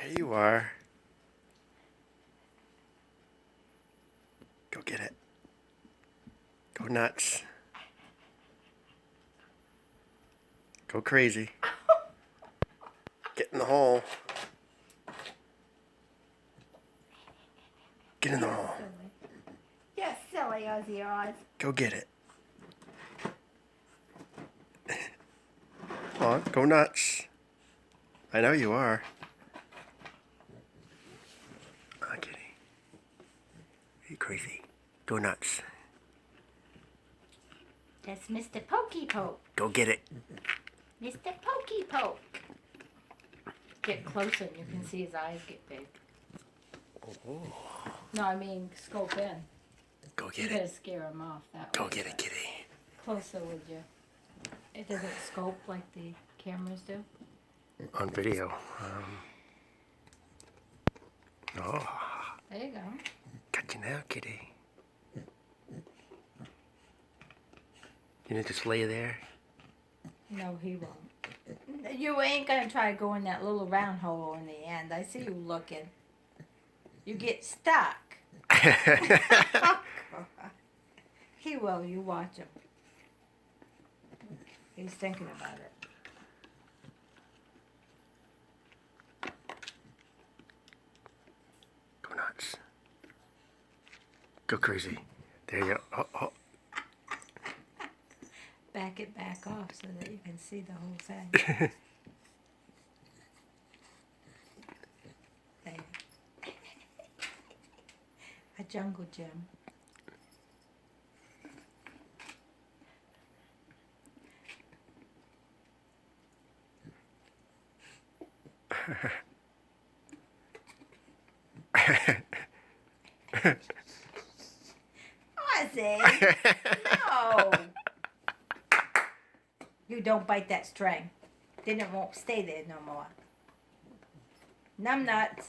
There you are. Go get it. Go nuts. Go crazy. Get in the hole. Get in the hole. You're silly, Ozzie Oz. Go get it. Come on, go nuts. I know you are. Oh, kitty. Are you crazy? Go nuts. That's Mr. Pokey Poke. Go get it. Mr. Pokey Poke. Get closer and you can see his eyes get big. Oh. No, I mean scope in. Go You get gotta it. scare him off that Go way. get it, kitty. Closer, would you? It doesn't scope like the cameras do. On video. Oh, There you go. got you now, kitty. You need to just lay there. No, he won't. You ain't gonna try to go in that little round hole in the end. I see you looking. You get stuck. He will. You watch him. He's thinking about it. Go nuts. Go crazy. There you go. Oh, oh. Back it back off so that you can see the whole thing. There. A jungle gym. Ozzie! No! You don't bite that string. Then it won't stay there no more. Numb nuts.